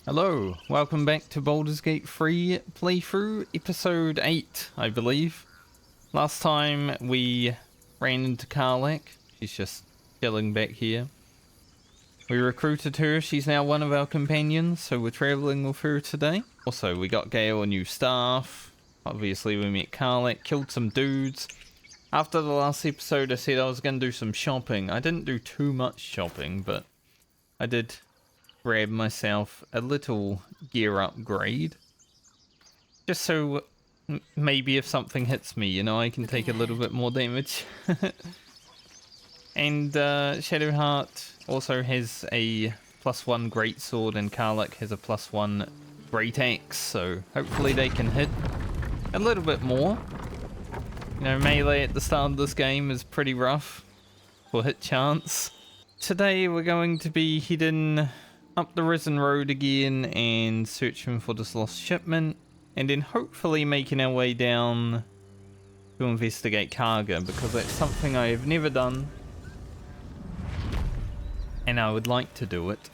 Hello, welcome back to Baldur's Gate 3 playthrough, episode 8, I believe. Last time we ran into Kagha. She's just chilling back here. We recruited her, she's now one of our companions, so we're travelling with her today. Also, we got Gale a new staff. Obviously, we met Kagha, killed some dudes. After the last episode, I said I was going to do some shopping. I didn't do too much shopping, but I did grab myself a little gear upgrade. Just so maybe if something hits me, you know, I can take a little bit more damage. And Shadowheart also has a +1 greatsword and Karlach has a +1 great axe, so hopefully they can hit a little bit more. You know, melee at the start of this game is pretty rough for hit chance. Today we're going to be heading up the Risen Road again and searching for this lost shipment, and then hopefully making our way down to investigate Kagha, because that's something I have never done and I would like to do it.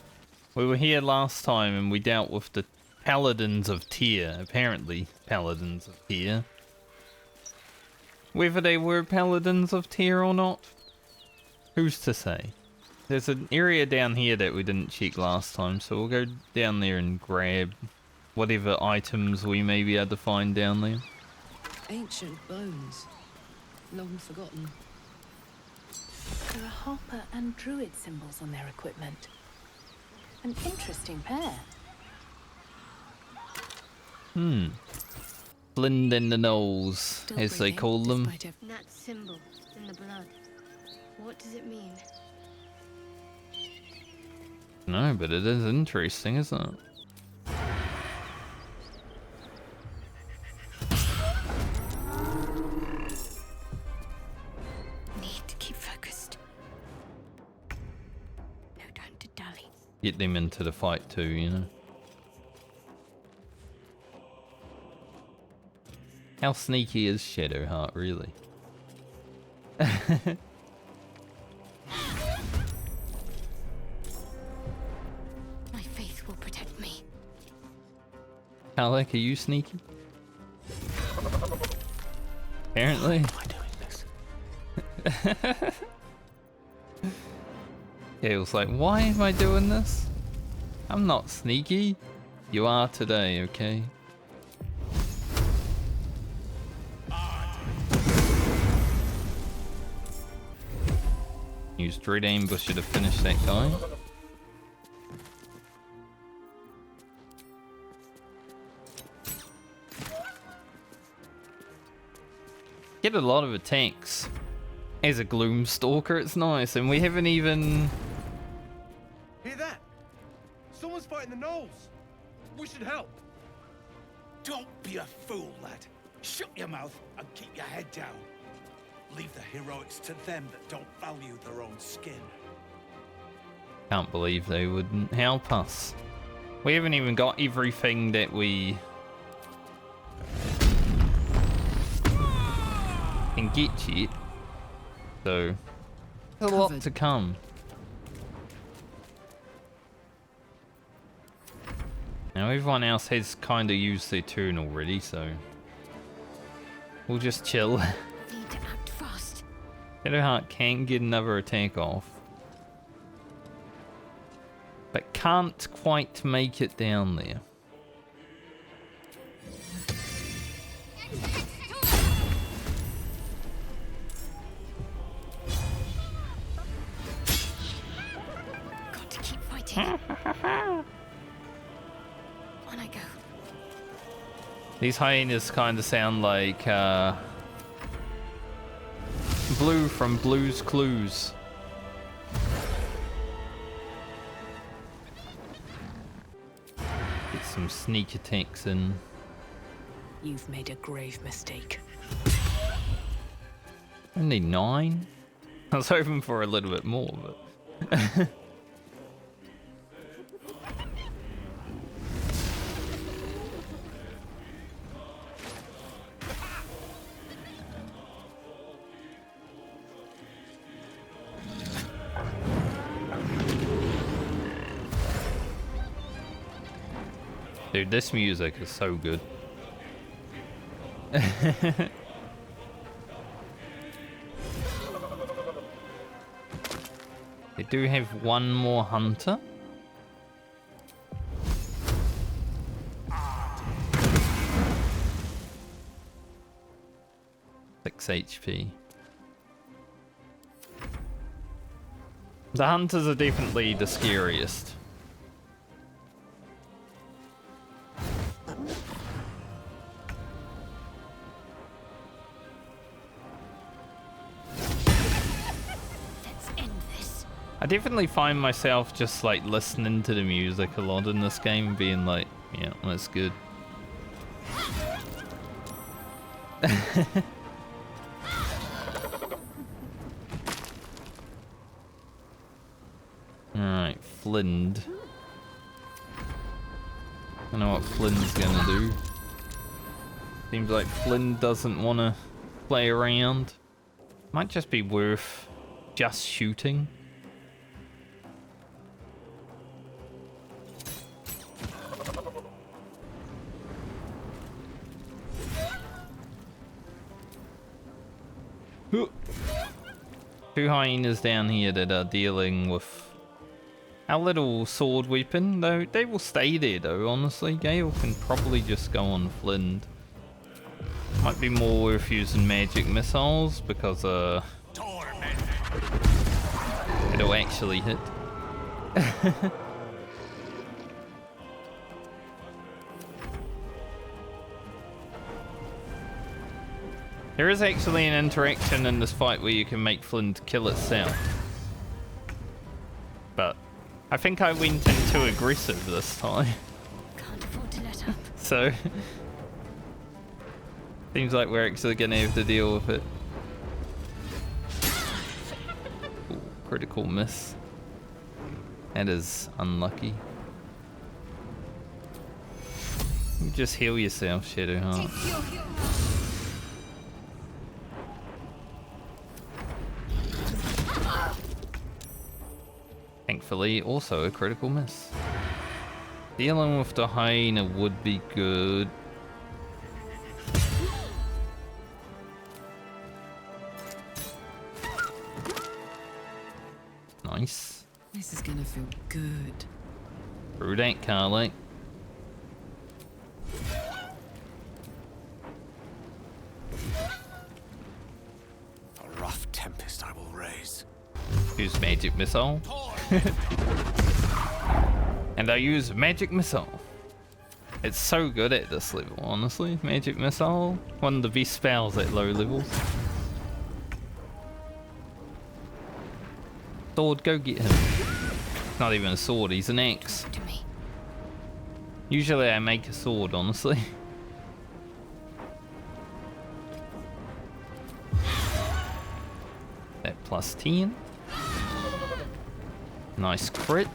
We were here last time and we dealt with the Paladins of Tyr, apparently Paladins of Tyr. Whether they were Paladins of Tyr or not, who's to say? There's an area down here that we didn't check last time, so we'll go down there and grab whatever items we may be able to find down there. Ancient bones, long forgotten. There are Harper and Druid symbols on their equipment. An interesting pair. Flind and the Gnolls, as they call them. That symbol in the blood. What does it mean? No, but it is interesting, isn't it? Need to keep focused. No time to dally. Get them into the fight too, you know. How sneaky is Shadowheart, really? My faith will protect me. Kagha, are you sneaky? Apparently. Why am I doing this? Gale's like, why am I doing this? I'm not sneaky. You are today, okay? Use Dread Ambusher to finish that guy. Get a lot of attacks as a Gloomstalker, it's nice, and we haven't even... Hear that? Someone's fighting the Gnolls. We should help. Don't be a fool, lad. Shut your mouth and keep your head down. Leave the heroics to them that don't value their own skin. Can't believe they wouldn't help us. We haven't even got everything that we can get yet. So, there's a lot to come. Now everyone else has kind of used their turn already, so we'll just chill. Need to act fast. Shadowheart can get another attack off, but can't quite make it down there. Got to keep fighting. On I go. These hyenas kind of sound like Blue from Blue's Clues. Get some sneak attacks in. You've made a grave mistake. Only 9? I was hoping for a little bit more, but... Dude, this music is so good. They do have one more hunter. Six HP. The hunters are definitely the scariest. I definitely find myself just like listening to the music a lot in this game, being like, yeah, that's good. Alright, Flind. I know what Flind's gonna do. Seems like Flind doesn't want to play around. Might just be worth just shooting. Two hyenas down here that are dealing with our little sword weapon, though they will stay there though, honestly. Gale can probably just go on Flind. Might be more worth using magic missiles because it'll actually hit. There is actually an interaction in this fight where you can make Flind kill itself. But I think I went in too aggressive this time. Can't afford to let up. So seems like we're actually gonna have to deal with it. Ooh, critical miss. That is unlucky. You just heal yourself, Shadowheart. Thankfully, also a critical miss. Dealing with the hyena would be good. Nice. This is gonna feel good. Through that, Carly. A rough tempest I will raise. Use magic missile. And I use magic missile. It's so good at this level, honestly. Magic missile, one of the best spells at low levels. Sword, go get him. Not even a sword, he's an axe. To me. Usually I make a sword, honestly. That plus 10. Nice crit.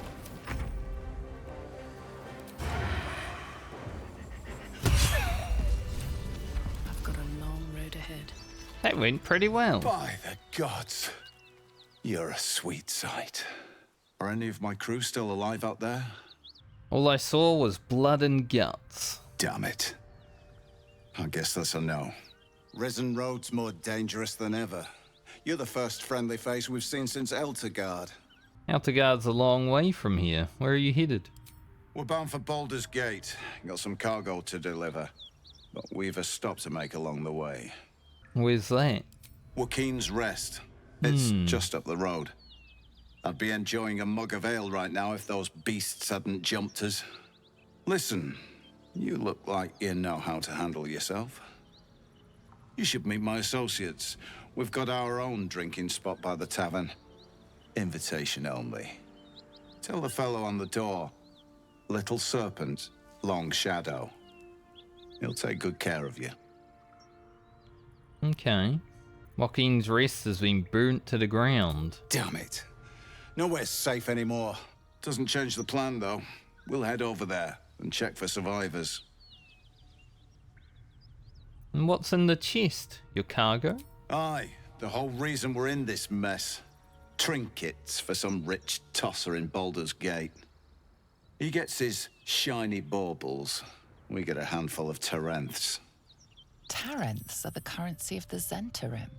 I've got a long road ahead. That went pretty well. By the gods, you're a sweet sight. Are any of my crew still alive out there? All I saw was blood and guts. Damn it. I guess that's a no. Risen Road's more dangerous than ever. You're the first friendly face we've seen since Eltergard. Eltergard's a long way from here. Where are you headed? We're bound for Baldur's Gate. Got some cargo to deliver. But we've a stop to make along the way. Where's that? Joaquin's Rest. It's just up the road. I'd be enjoying a mug of ale right now if those beasts hadn't jumped us. Listen, you look like you know how to handle yourself. You should meet my associates. We've got our own drinking spot by the tavern. Invitation only. Tell the fellow on the door, Little Serpent, Long Shadow. He'll take good care of you. Okay. Joaquin's Rest has been burnt to the ground. Damn it. Nowhere's safe anymore. Doesn't change the plan, though. We'll head over there and check for survivors. And what's in the chest? Your cargo? Aye, the whole reason we're in this mess. Trinkets for some rich tosser in Baldur's Gate. He gets his shiny baubles. We get a handful of Tarenths. Tarenths are the currency of the Zentarim,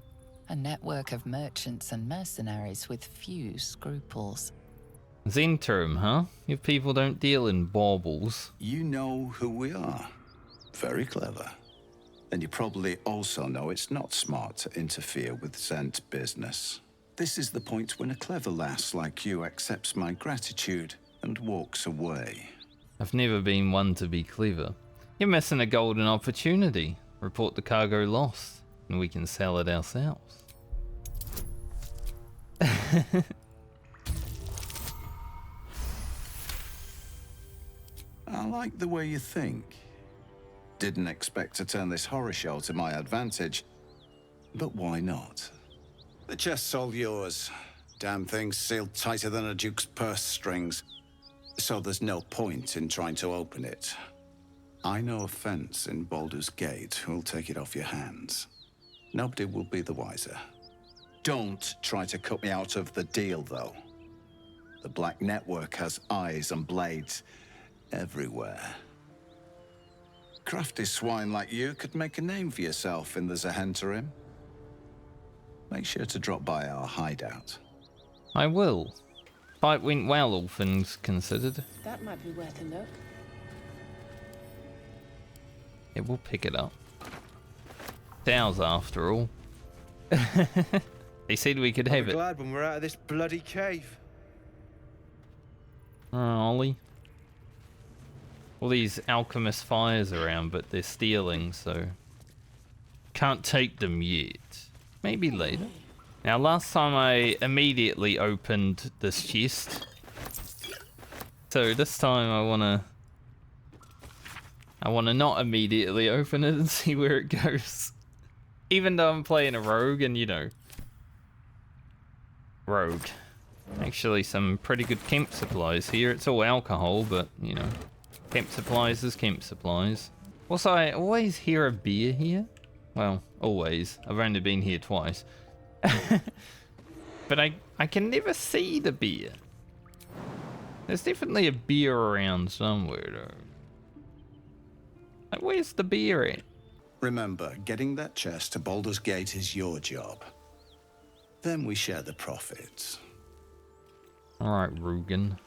a network of merchants and mercenaries with few scruples. Zentarim, huh? If people don't deal in baubles. You know who we are. Very clever. And you probably also know it's not smart to interfere with Zent business. This is the point when a clever lass like you accepts my gratitude and walks away. I've never been one to be clever. You're missing a golden opportunity. Report the cargo lost, and we can sell it ourselves. I like the way you think. Didn't expect to turn this horror show to my advantage, but why not? The chest's all yours. Damn thing's sealed tighter than a duke's purse strings, so there's no point in trying to open it. I know a fence in Baldur's Gate who'll take it off your hands. Nobody will be the wiser. Don't try to cut me out of the deal, though. The Black Network has eyes and blades everywhere. Crafty swine like you could make a name for yourself in the Zahentarim. Make sure to drop by our hideout. I will. Fight went well, all things considered. That might be worth a look. Yeah, we'll pick it up. It's ours after all. They said we could have I'm it. glad when we're out of this bloody cave. Ollie. All these alchemist fires around, but they're stealing, so can't take them yet. Maybe later. Now, last time I immediately opened this chest, so this time I wanna not immediately open it and see where it goes. Even though I'm playing a rogue, and you know, rogue. Actually, some pretty good camp supplies here. It's all alcohol, but you know. Camp supplies is camp supplies. Also, I always hear a beer here. Well, always. I've only been here twice. But I can never see the beer. There's definitely a beer around somewhere, though. Like, where's the beer at? Remember, getting that chest to Baldur's Gate is your job. Then we share the profits. Alright, Rugan.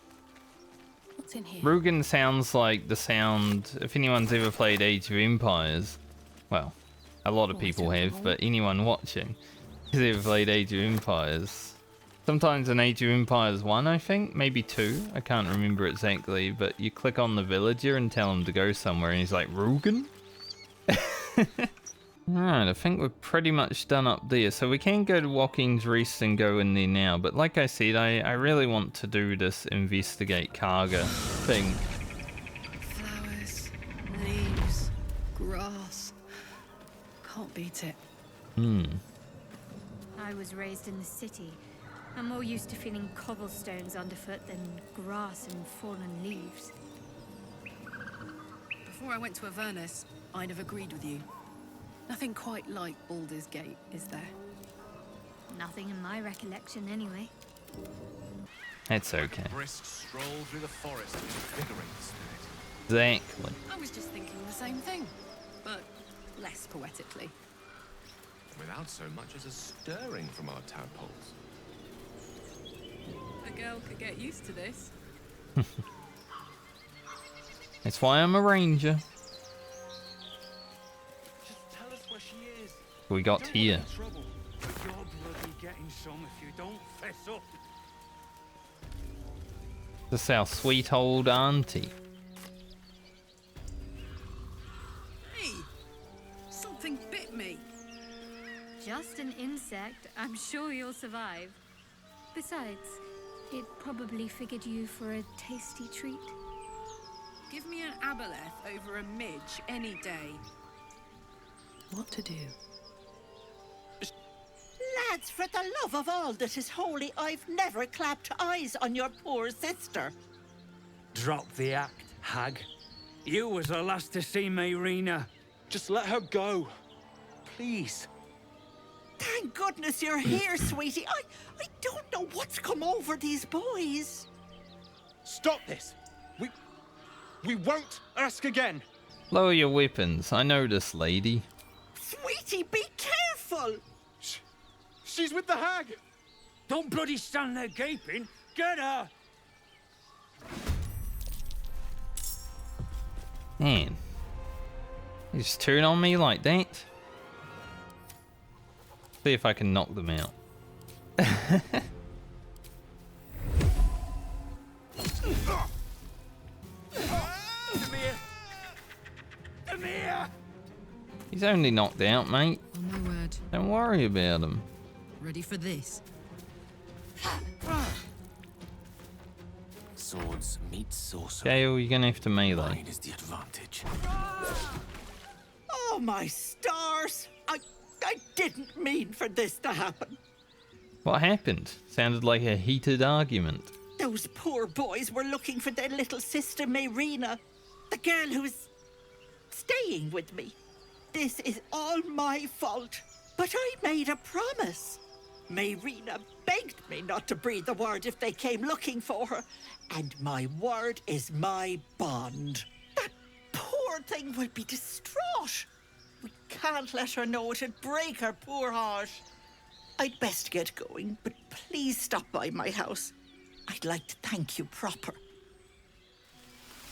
What's in here? Rugan sounds like the sound, if anyone's ever played Age of Empires, well, a lot of people have, but anyone watching has ever played Age of Empires. Sometimes in Age of Empires 1, I think, maybe 2, I can't remember exactly, but you click on the villager and tell him to go somewhere, and he's like, Rugan? Alright, I think we're pretty much done up there, so we can go to Watking's Rest and go in there now, but like I said, I really want to do this investigate Kagha thing. Flowers, leaves, grass. Can't beat it. I was raised in the city. I'm more used to feeling cobblestones underfoot than grass and fallen leaves. Before I went to Avernus, I'd have agreed with you. Nothing quite like Baldur's Gate, is there? Nothing in my recollection, anyway. That's okay. Brisk stroll through the forest to invigorate the spirit. Exactly. I was just thinking the same thing, but less poetically. Without so much as a stirring from our tadpoles. A girl could get used to this. That's why I'm a ranger. Just tell us where she is. We got Don't here. want any trouble, but you're bloody getting some if you don't fess up. This is our sweet old auntie. Hey! Something bit me. Just an insect. I'm sure you'll survive. Besides, it probably figured you for a tasty treat. Give me an aboleth over a midge any day. What to do? Lads, for the love of all that is holy, I've never clapped eyes on your poor sister. Drop the act, hag. You was the last to see me, Rena. Just let her go. Please. Thank goodness you're here, sweetie. I don't know what's come over these boys. Stop this. We won't ask again. Lower your weapons. I know this lady. Sweetie, be careful! She's with the hag. Don't bloody stand there gaping. Get her! Man. You just turn on me like that? See if I can knock them out. He's only knocked out, mate. On my word. Don't worry about him. Ready for this? Swords meet sorcery. Gale, you're gonna have to melee. Mine is the advantage. Oh, my stars! I didn't mean for this to happen. What happened? Sounded like a heated argument. Those poor boys were looking for their little sister, Mayrina. The girl who is staying with me. This is all my fault. But I made a promise. Mayrina begged me not to breathe a word if they came looking for her. And my word is my bond. That poor thing will be distraught. We can't let her know. It'd break her poor heart. I'd best get going, but please stop by my house. I'd like to thank you proper.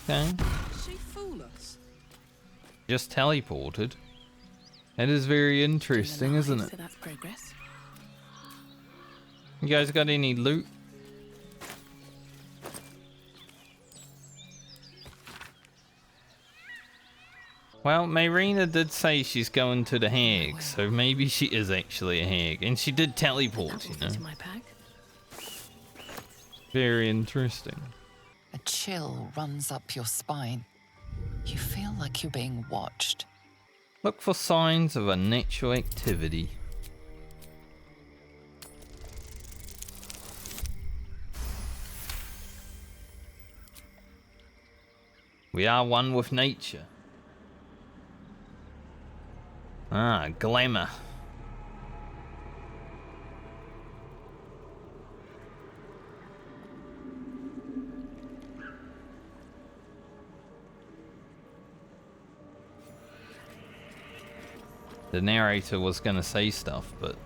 Okay. Did she fool us? Just teleported. That is very interesting, isn't it? So that's progress. You guys got any loot? Well, Mayrina did say she's going to the hag, so maybe she is actually a hag. And she did teleport, you know. Into my pack. Very interesting. A chill runs up your spine. You feel like you're being watched. Look for signs of unnatural activity. We are one with nature. Ah, glamour. The narrator was gonna say stuff, but...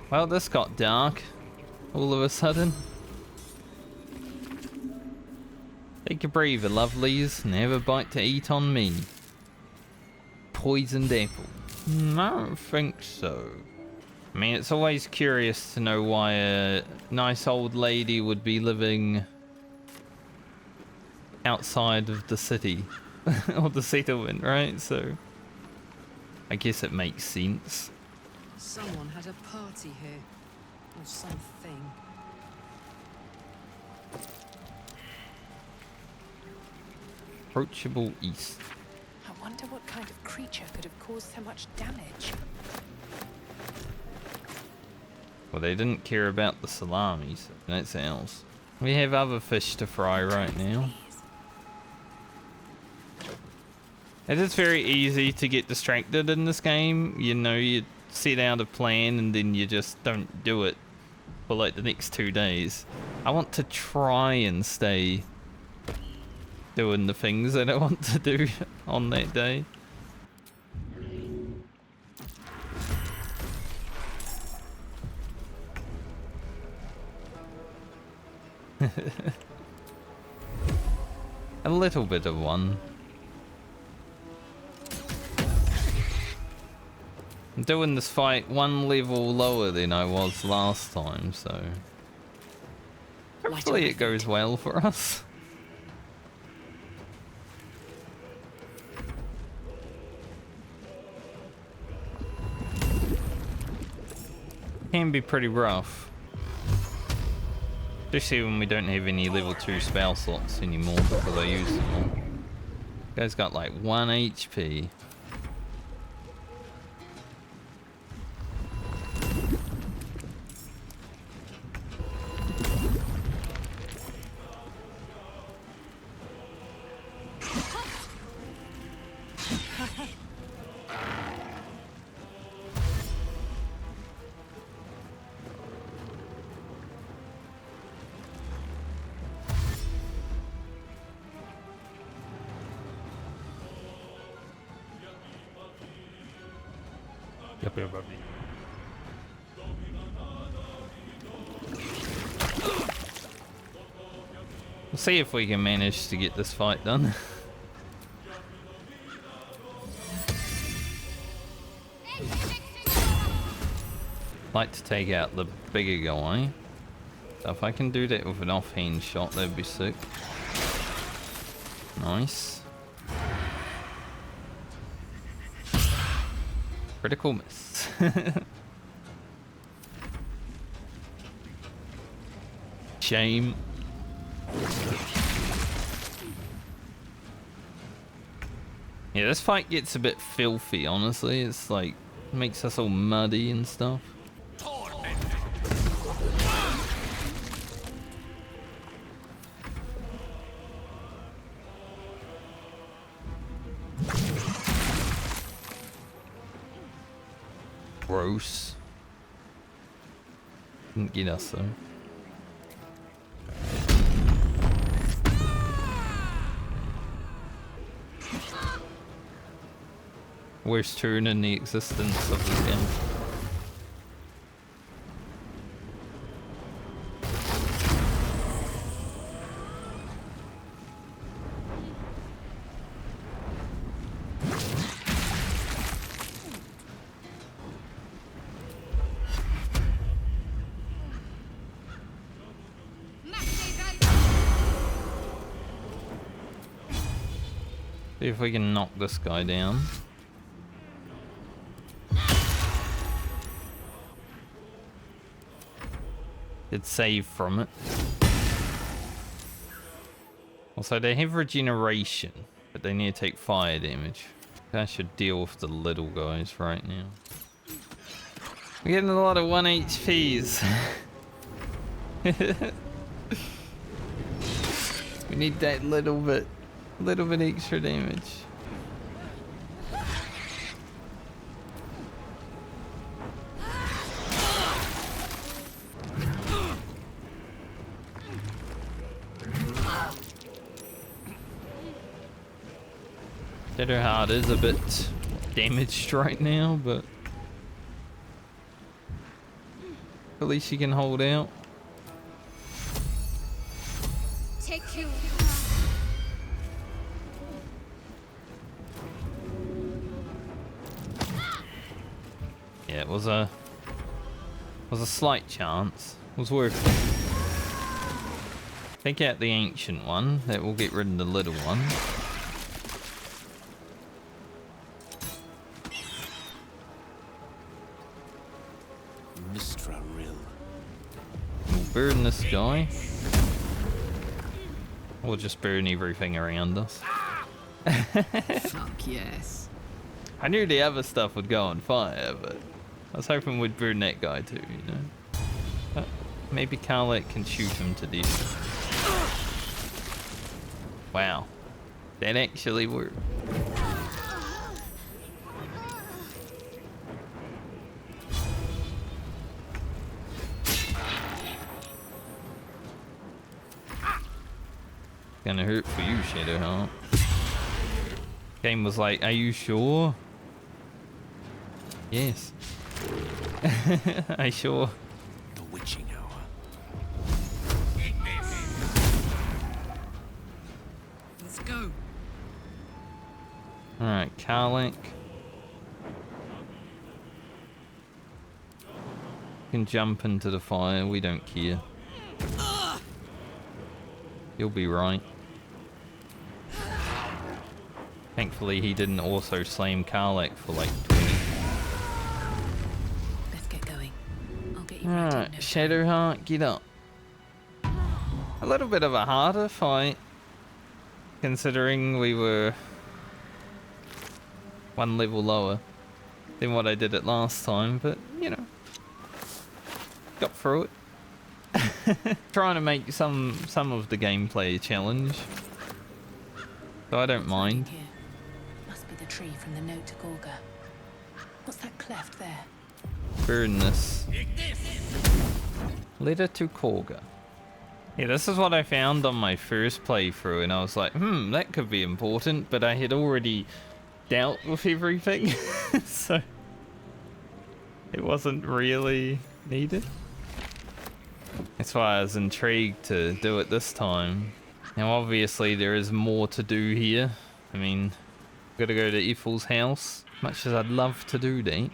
Well, this got dark all of a sudden. Take a breather, lovelies, and have a bite to eat on me. Poisoned apple. I don't think so. I mean, it's always curious to know why a nice old lady would be living outside of the city or the settlement, right? So I guess it makes sense. Someone had a party here. Or something. Approachable east. I wonder what kind of creature could have caused so much damage. Well, they didn't care about the salami, so that's ours. We have other fish to fry right now. It is very easy to get distracted in this game. You know, you set out a plan and then you just don't do it for like the next 2 days. I want to try and stay doing the things that I want to do on that day. A little bit of one. I'm doing this fight 1 level lower than I was last time, so hopefully it goes well for us. Can be pretty rough. Especially when we don't have any level 2 spell slots anymore because I use them all. Guy's got like 1 HP. Yep. We'll see if we can manage to get this fight done. Like to take out the bigger guy. So if I can do that with an offhand shot, that'd be sick. Nice. Critical miss. Shame. Yeah, this fight gets a bit filthy, honestly. It's like, makes us all muddy and stuff. Gross. Didn't get us though. Worst turn in the existence of this game. See if we can knock this guy down. Did save from it. Also, they have regeneration, but they need to take fire damage. I should deal with the little guys right now. We're getting a lot of 1 HPs. We need that little bit extra damage. Shadow Heart is a bit damaged right now, but at least she can hold out. Take you. Yeah, it was a slight chance. It was worth it. Take out the ancient one. That will get rid of the little one. We'll burn this guy. We'll just burn everything around us. Fuck yes. I knew the other stuff would go on fire, but I was hoping we'd burn that guy too, you know? But maybe Kagha can shoot him to death. Wow. That actually worked. Gonna hurt for you, Shadow Heart. Game was like, are you sure? Yes. I sure. The witching hour. Let's go. Alright, Kagha. Can jump into the fire, we don't care. You'll be right. Thankfully, he didn't also slam Kagha for like 20. Let's get going. I'll get you Alright, Shadow Heart, get up. A little bit of a harder fight, considering we were one level lower than what I did it last time, but you know, got through it. Trying to make some of the gameplay a challenge, so I don't mind. Here. Must be the tree from the note to Kagha. What's that cleft there? Burn this. Letter to Kagha. Yeah, this is what I found on my first playthrough, and I was like, that could be important, but I had already dealt with everything, so It wasn't really needed. That's why I was intrigued to do it this time. Now obviously there is more to do here. I mean, gotta go to Ethel's house. Much as I'd love to do that,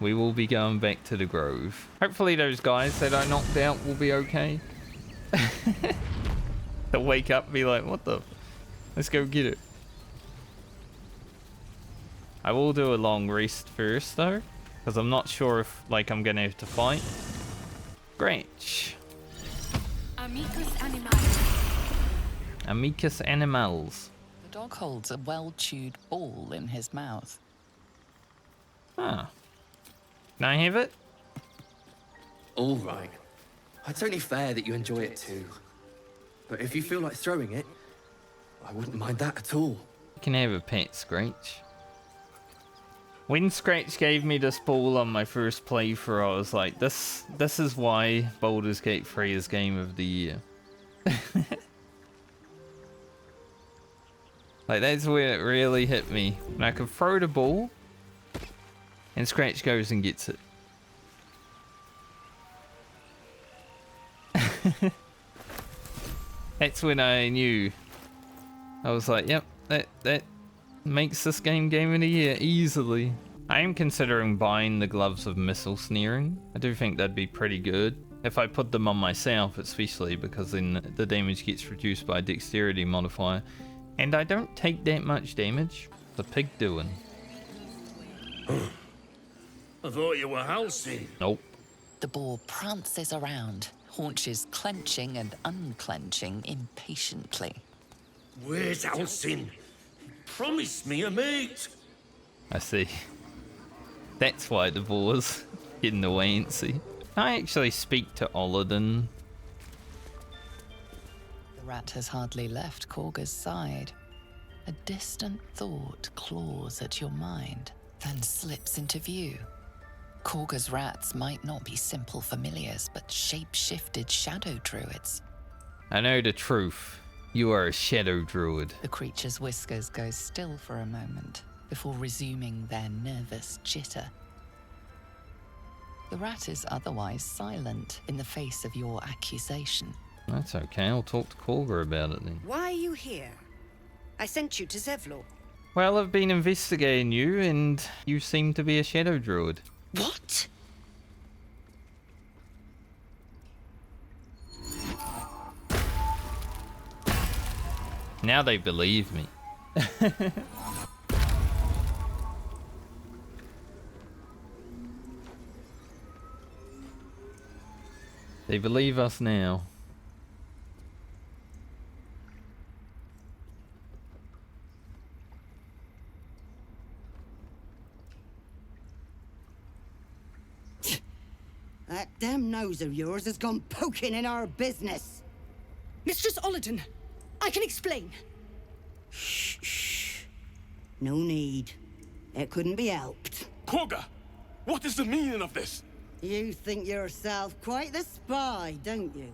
we will be going back to the Grove. Hopefully those guys that I knocked out will be okay. They'll wake up and be like, what the? Let's go get it. I will do a long rest first though, because I'm not sure if like I'm gonna have to fight. Great. Amicus animalis. Amicus animals. The dog holds a well-chewed ball in his mouth. Ah. Can I have it? All right. It's only fair that you enjoy it too. But if you feel like throwing it, I wouldn't mind that at all. You can have a pet, Scratch. When Scratch gave me this ball on my first playthrough, I was like, this is why Baldur's Gate 3 is Game of the Year. Like, that's where it really hit me. And I could throw the ball, and Scratch goes and gets it. That's when I knew. I was like, yep, that makes this game Game of the Year easily. I am considering buying the gloves of missile sneering. I do think that'd be pretty good if I put them on myself, especially because then the damage gets reduced by dexterity modifier, and I don't take that much damage. The pig doing. I thought you were housing. Nope. The boar prances around, haunches clenching and unclenching impatiently. Where's Alcin? Promise me a mate. I see. That's why the boar's getting the antsy. I actually speak to Olodin. The rat has hardly left Kagha's side. A distant thought claws at your mind, then slips into view. Kagha's rats might not be simple familiars, but shape-shifted Shadow Druids. I know the truth. You are a Shadow Druid. The creature's whiskers go still for a moment, before resuming their nervous chitter. The rat is otherwise silent in the face of your accusation. That's okay, I'll talk to Kagha about it then. Why are you here? I sent you to Zevlor. Well, I've been investigating you, and you seem to be a Shadow Druid. What? Now they believe me. They believe us now. That damn nose of yours has gone poking in our business. Mistress Olodin, I can explain. Shh, shh. No need. It couldn't be helped. Kagha, what is the meaning of this? You think yourself quite the spy, don't you?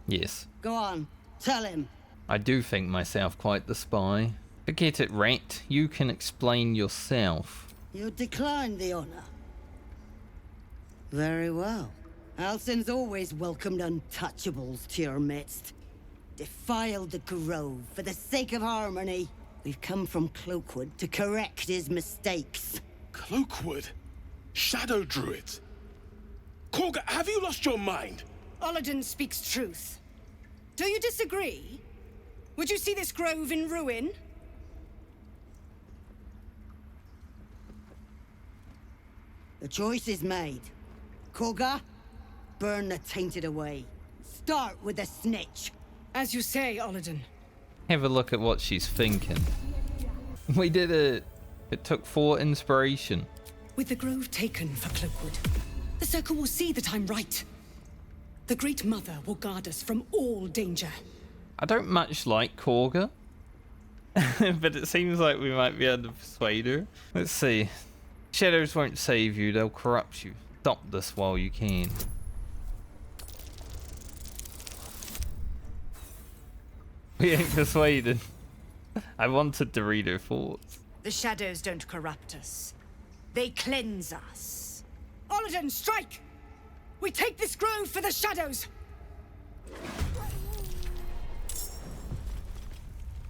Yes. Go on, tell him. I do think myself quite the spy. Forget it, rat. You can explain yourself. You decline the honor. Very well. Alcin's always welcomed untouchables to your midst. Defiled the Grove for the sake of harmony. We've come from Cloakwood to correct his mistakes. Cloakwood? Shadow Druids? Kagha, have you lost your mind? Olodin speaks truth. Do you disagree? Would you see this grove in ruin? The choice is made. Kagha, burn the tainted away. Start with the snitch. As you say, Olodin. Have a look at what she's thinking. We did it. It took 4 inspiration. With the grove taken for Cloakwood, the Circle will see that I'm right. The Great Mother will guard us from all danger. I don't much like Kagha, but it seems like we might be able to persuade her. Let's see. Shadows won't save you, they'll corrupt you. Stop this while you can. We ain't persuaded. I wanted to read her thoughts. The shadows don't corrupt us. They cleanse us. Olladin, strike! We take this grove for the shadows!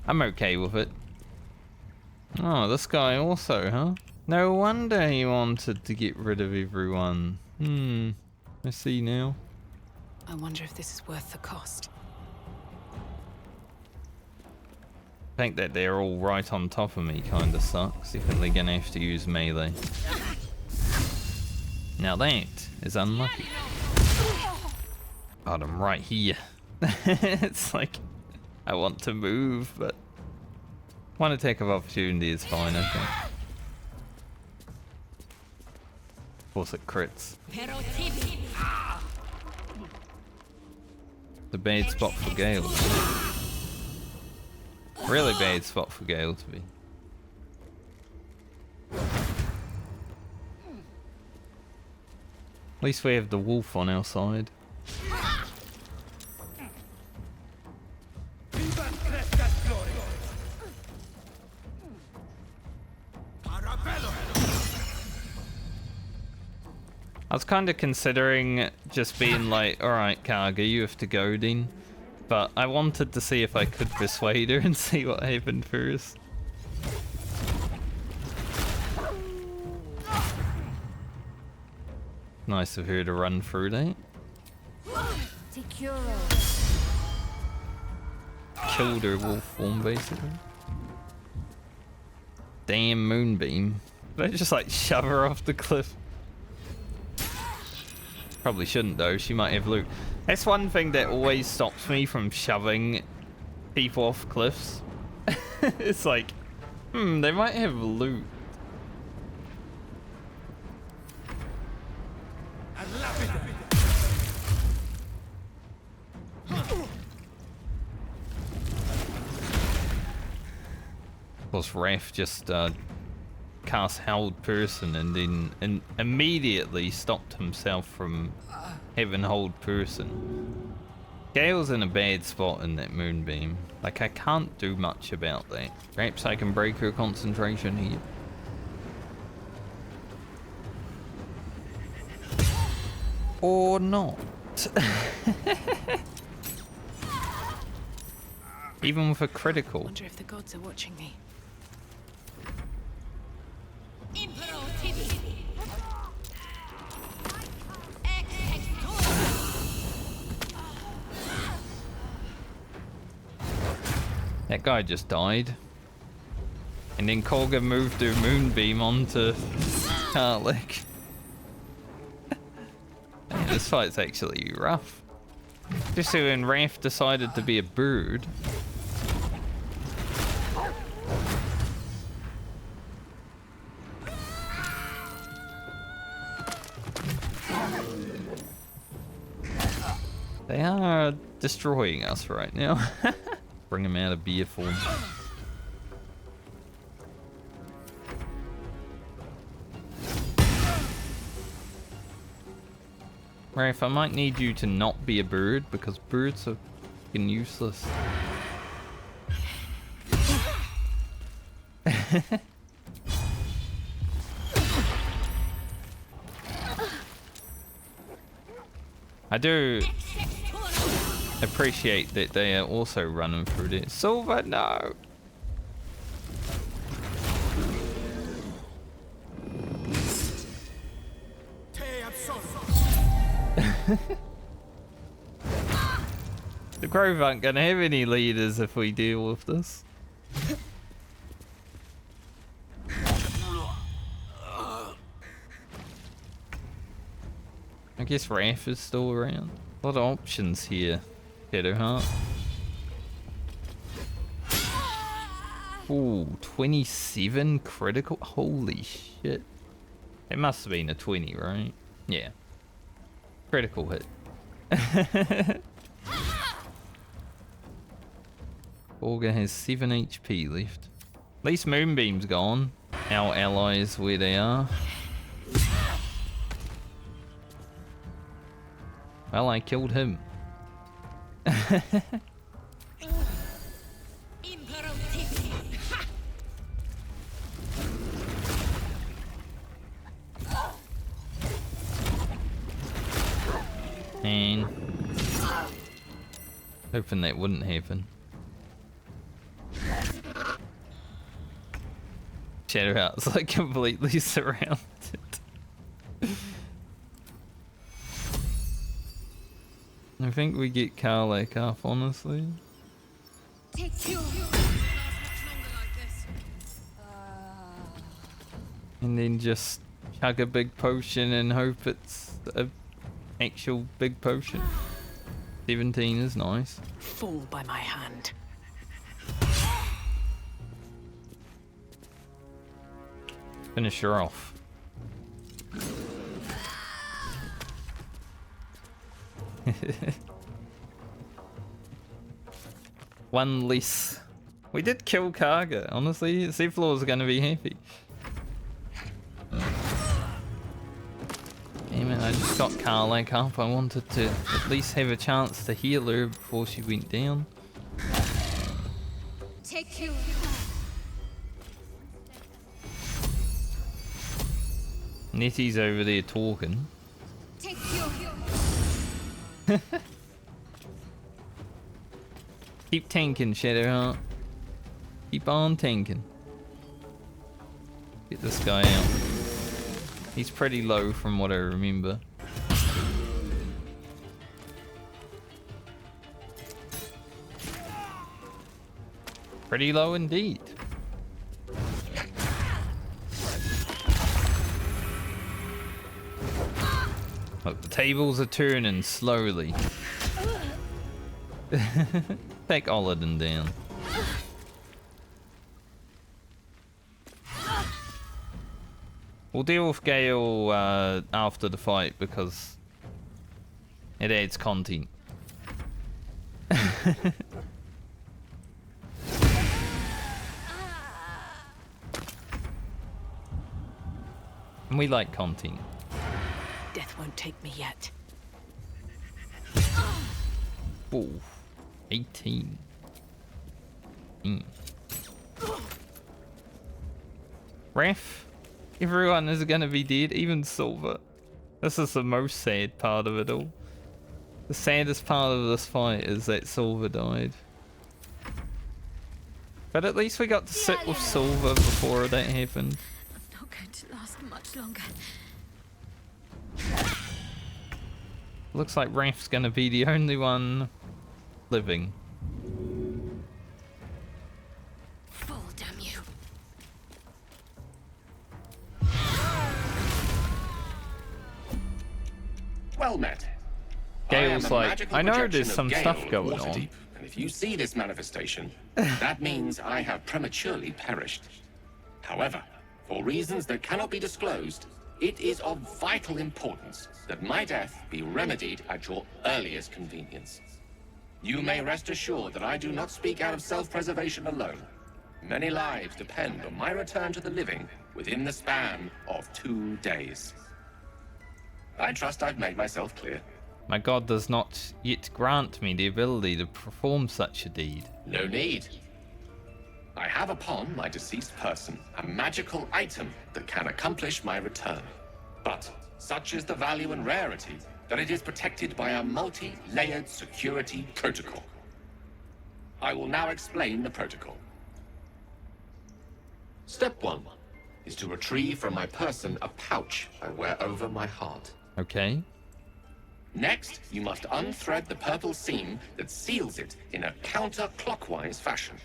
I'm okay with it. Oh, this guy also, huh? No wonder he wanted to get rid of everyone. I see now. I wonder if this is worth the cost. The fact that they're all right on top of me kinda sucks. Definitely gonna have to use melee. Now that is unlucky. God, I'm right here. It's like, I want to move, but one attack of opportunity is fine, I think. Of course it crits. The bad spot for Gale. Really bad spot for Gale to be. At least we have the wolf on our side. I was kind of considering just being like, alright Kagha, you have to go then. But I wanted to see if I could persuade her and see what happened first. Nice of her to run through that. Killed her wolf form basically. Damn moonbeam. Did I just like shove her off the cliff? Probably shouldn't though, she might have loot. That's one thing that always stops me from shoving people off cliffs. It's like, they might have loot. Of course, Raph just cast Held Person and then immediately stopped himself from having Hold Person. Gale's in a bad spot in that Moonbeam. Like, I can't do much about that. Perhaps I can break her concentration here. Or not. Even with a critical. I wonder if the gods are watching me. That guy just died. And then Kagha moved her moonbeam onto Karlach. Man, this fight's actually rough. Just so when Raph decided to be a bird. They are destroying us right now. Bring them out of beer form. Raph, I might need you to not be a bird because birds are fucking useless. I do appreciate that they are also running through this. Silver, no! The Grove aren't gonna have any leaders if we deal with this. I guess Raph is still around. A lot of options here, Shadowheart. Ooh, 27 critical? Holy shit. It must have been a 20, right? Yeah. Critical hit. Kagha has 7 HP left. At least Moonbeam's gone. Our allies where they are. Well, I killed him. Hoping that wouldn't happen. Shadow Heart's like completely surrounded. I think we get Karlach up, honestly. And then just chug a big potion and hope it's an actual big potion. 17 is nice. Fall by my hand. Finish her off. One less. We did kill Kagha. Honestly, Seafloor's gonna be happy. Damn it, I just got Karlach up. I wanted to at least have a chance to heal her before she went down. Take you. Nettie's over there talking. Take you. Keep tanking, Shadowheart. Keep on tanking. Get this guy out. He's pretty low from what I remember. Pretty low indeed. Look, the tables are turning slowly. Take Olladin down. We'll deal with Gale after the fight because it adds content. And we like content. Death won't take me yet. Oh, 18. Ref, everyone is gonna be dead, even Silver. This is the most sad part of it all. The saddest part of this fight is that Silver died. But at least we got to sit with Silver before that happened. I'm not going to last much longer. Looks like Raf's gonna be the only one living. Fall, damn you. Well met. Gale's like, I know there's some stuff going on. And if you see this manifestation, that means I have prematurely perished. However, for reasons that cannot be disclosed, it is of vital importance that my death be remedied at your earliest convenience. You may rest assured that I do not speak out of self-preservation alone. Many lives depend on my return to the living within the span of 2 days. I trust I've made myself clear. My god does not yet grant me the ability to perform such a deed. No need. I have upon my deceased person a magical item that can accomplish my return. But such is the value and rarity that it is protected by a multi-layered security protocol. I will now explain the protocol. Step 1 is to retrieve from my person a pouch I wear over my heart. Okay. Next, you must unthread the purple seam that seals it in a counterclockwise fashion.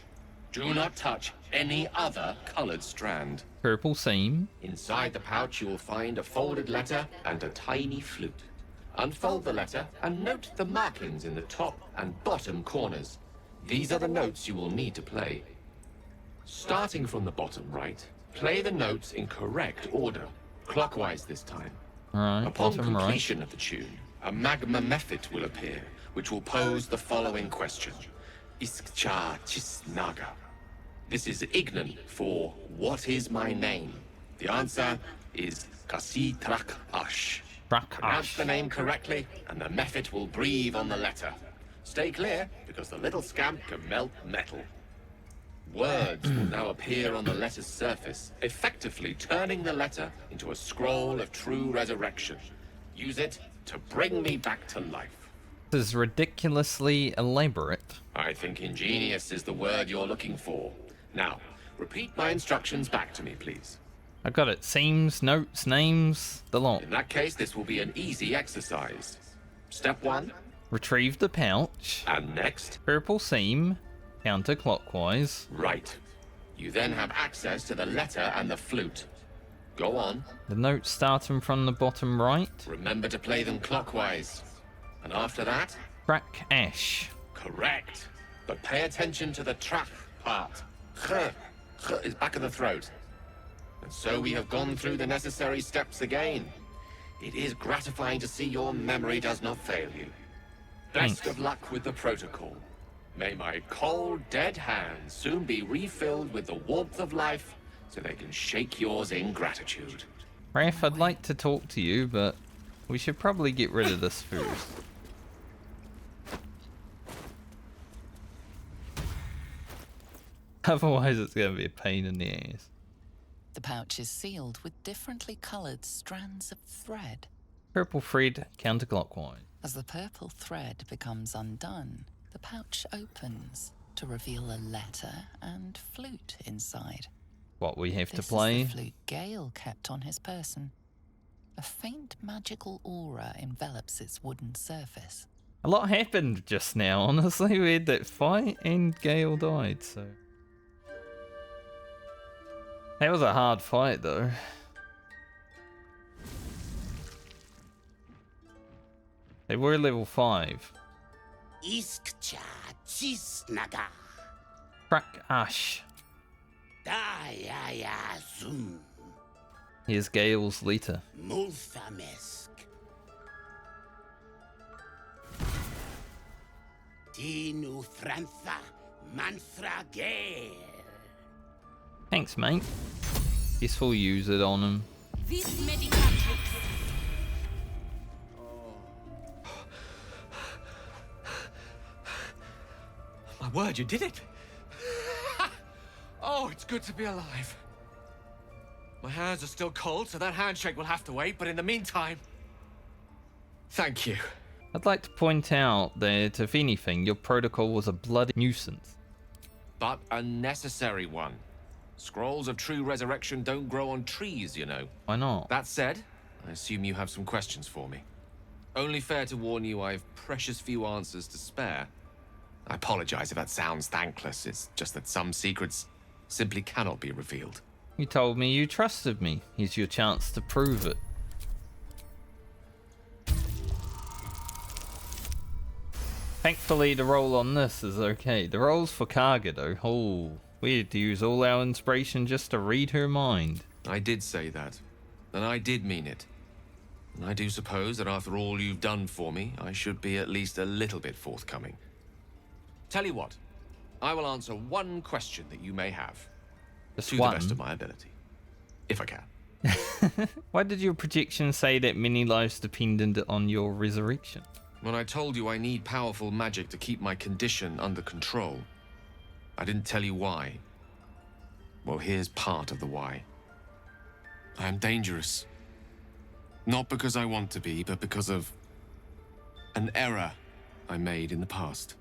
Do not touch any other colored strand. Purple seam. Inside the pouch, you will find a folded letter and a tiny flute. Unfold the letter and note the markings in the top and bottom corners. These are the notes you will need to play. Starting from the bottom right, play the notes in correct order, clockwise this time. Alright, Upon bottom completion right. of the tune, a magma mephit will appear, which will pose the following question. Iskcha Chisnaga. This is Ignan for what is my name? The answer is Kasi Trak Ash. Pronounce the name correctly, and the mephit will breathe on the letter. Stay clear, because the little scamp can melt metal. Words will now appear on the letter's surface, effectively turning the letter into a scroll of true resurrection. Use it to bring me back to life. This is ridiculously elaborate. I think ingenious is the word you're looking for. Now, repeat my instructions back to me, please. I got it. Seams, notes, names, the lot. In that case, this will be an easy exercise. Step 1. Retrieve the pouch. And next? Purple seam, counterclockwise. Right. You then have access to the letter and the flute. Go on. The notes starting from the bottom right. Remember to play them clockwise. And after that? Crack ash. Correct. But pay attention to the trap part. Kh is back of the throat. And so we have gone through the necessary steps again. It is gratifying to see your memory does not fail you. Best of luck with the protocol. May my cold, dead hands soon be refilled with the warmth of life so they can shake yours in gratitude. Raph, I'd like to talk to you, but we should probably get rid of this first. Otherwise, it's going to be a pain in the ass. The pouch is sealed with differently coloured strands of thread. Purple thread, counterclockwise. As the purple thread becomes undone, the pouch opens to reveal a letter and flute inside. What we have This to play. is the flute Gale kept on his person. A faint magical aura envelops its wooden surface. A lot happened just now, honestly. We had that fight and Gale died, so... That was a hard fight, though. They were level 5. Iskcha Chisnaga. Crack ash. Dayaya Zum. Here's Gale's letter. Multhamesk. Tinu Frantha Manthra Gale. Thanks, mate. Guess we'll use it on him. This medicatrix. My word, you did it! Oh, it's good to be alive. My hands are still cold, so that handshake will have to wait, but in the meantime... Thank you. I'd like to point out that, if anything, your protocol was a bloody nuisance. But a necessary one. Scrolls of true resurrection don't grow on trees, you know. Why not? That said, I assume you have some questions for me. Only fair to warn you I've precious few answers to spare. I apologize if that sounds thankless. It's just that some secrets simply cannot be revealed. You told me you trusted me. Here's your chance to prove it. Thankfully, the roll on this is okay. The rolls for Kagha, though. Oh, we had to use all our inspiration just to read her mind. I did say that, and I did mean it. And I do suppose that after all you've done for me, I should be at least a little bit forthcoming. Tell you what, I will answer one question that you may have. Just to one? the best of my ability. If I can. Why did your prediction say that many lives depended on your resurrection? When I told you I need powerful magic to keep my condition under control, I didn't tell you why. Well, here's part of the why. I am dangerous. Not because I want to be, but because of an error I made in the past.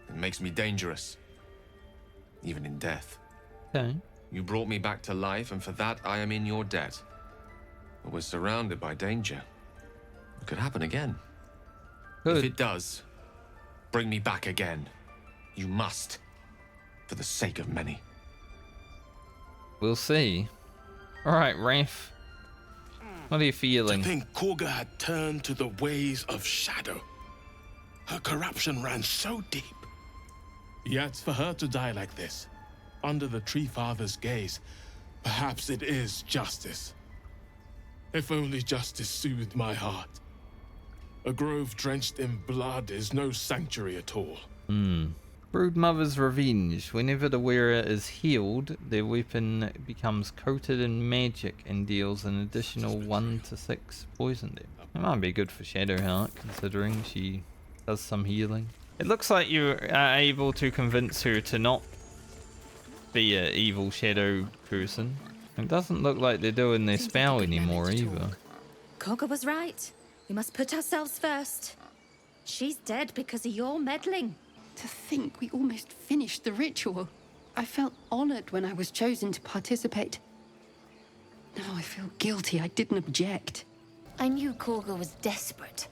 It makes me dangerous, even in death. Okay. You brought me back to life, and for that I am in your debt. But we're surrounded by danger. It could happen again. Good. If it does, bring me back again. You must, for the sake of many. We'll see. Alright, Raph. What are you feeling? To think Kagha had turned to the ways of Shadow. Her corruption ran so deep. Yet for her to die like this, under the Tree Father's gaze, perhaps it is justice. If only justice soothed my heart. A grove drenched in blood is no sanctuary at all. Broodmother's revenge. Whenever the wearer is healed, their weapon becomes coated in magic and deals an additional 1 to 6 poison damage. That might be good for Shadowheart, considering she does some healing. It looks like you are able to convince her to not be an evil shadow person. It doesn't look like they're doing their spell anymore either. Kagha was right. We must put ourselves first. She's dead because of your meddling. To think we almost finished the ritual. I felt honored when I was chosen to participate. Now I feel guilty I didn't object. I knew Kagha was desperate,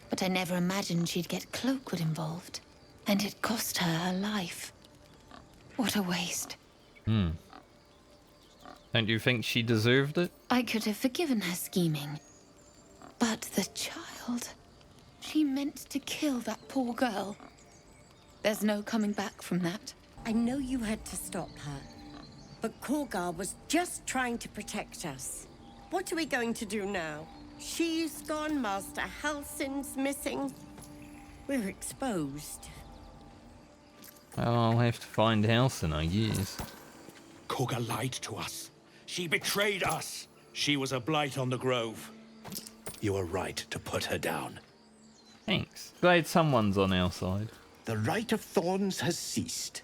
but I never imagined she'd get Cloakwood involved. And it cost her her life. What a waste. Don't you think she deserved it? I could have forgiven her scheming. But the child... She meant to kill that poor girl. There's no coming back from that. I know you had to stop her, but Kagha was just trying to protect us. What are we going to do now? She's gone, Master Halsin's missing. We're exposed. Well, I'll have to find Halsin, I guess. Kagha lied to us. She betrayed us. She was a blight on the Grove. You are right to put her down. Thanks. Glad someone's on our side. The Rite of Thorns has ceased.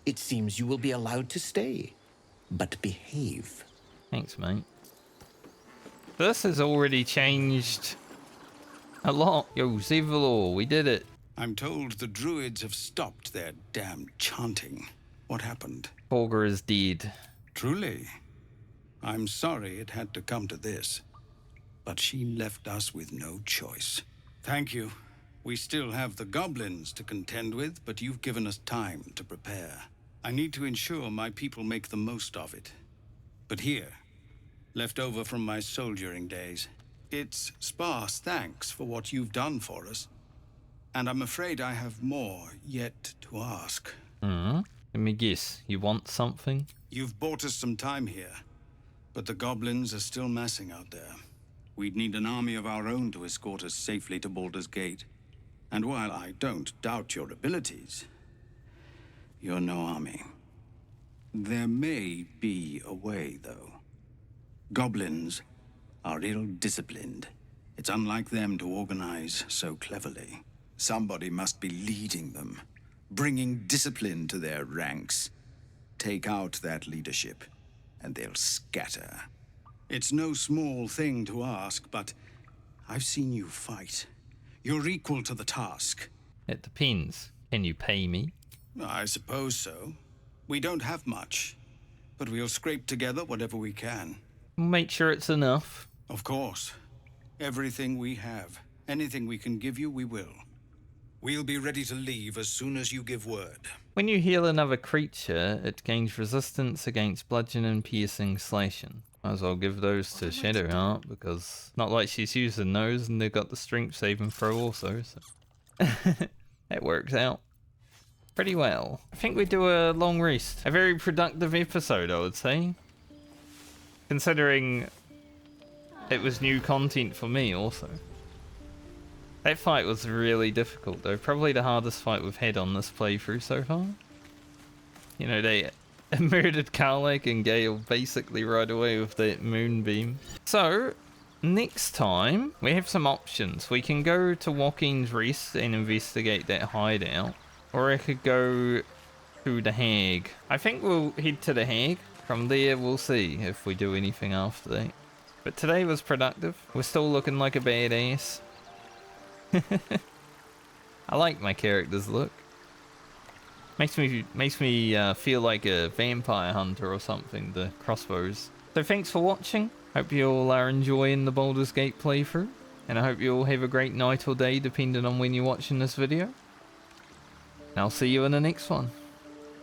It seems you will be allowed to stay, but behave. Thanks, mate. This has already changed a lot. Yo, Zevlor, we did it. I'm told the Druids have stopped their damn chanting. What happened? Kagha is dead. Truly? I'm sorry it had to come to this. But she left us with no choice. Thank you. We still have the goblins to contend with, but you've given us time to prepare. I need to ensure my people make the most of it. But here, left over from my soldiering days, it's sparse thanks for what you've done for us. And I'm afraid I have more yet to ask. Let me guess, you want something? You've bought us some time here, but the goblins are still massing out there. We'd need an army of our own to escort us safely to Baldur's Gate. And while I don't doubt your abilities, you're no army. There may be a way, though. Goblins are ill-disciplined. It's unlike them to organize so cleverly. Somebody must be leading them, bringing discipline to their ranks. Take out that leadership, and they'll scatter. It's no small thing to ask, but I've seen you fight. You're equal to the task. It depends. Can you pay me? I suppose so. We don't have much, but we'll scrape together whatever we can. Make sure it's enough. Of course. Everything we have. Anything we can give you, we will. We'll be ready to leave as soon as you give word. When you heal another creature, it gains resistance against bludgeon and piercing slashing. Might as well give those to Shadowheart, because not like she's using those, and they've got the strength saving throw also, so that works out pretty well. I think we do a long rest. A very productive episode, I would say. Considering it was new content for me also. That fight was really difficult though. Probably the hardest fight we've had on this playthrough so far. You know, they murdered Karlach and Gale basically right away with that moonbeam. So, next time, we have some options. We can go to Joaquin's Rest and investigate that hideout. Or I could go to the Hag. I think we'll head to the Hag. From there, we'll see if we do anything after that. But today was productive. We're still looking like a badass. I like my character's look. Makes me feel like a vampire hunter or something, the crossbows. So thanks for watching. Hope you all are enjoying the Baldur's Gate playthrough. And I hope you all have a great night or day depending on when you're watching this video. And I'll see you in the next one.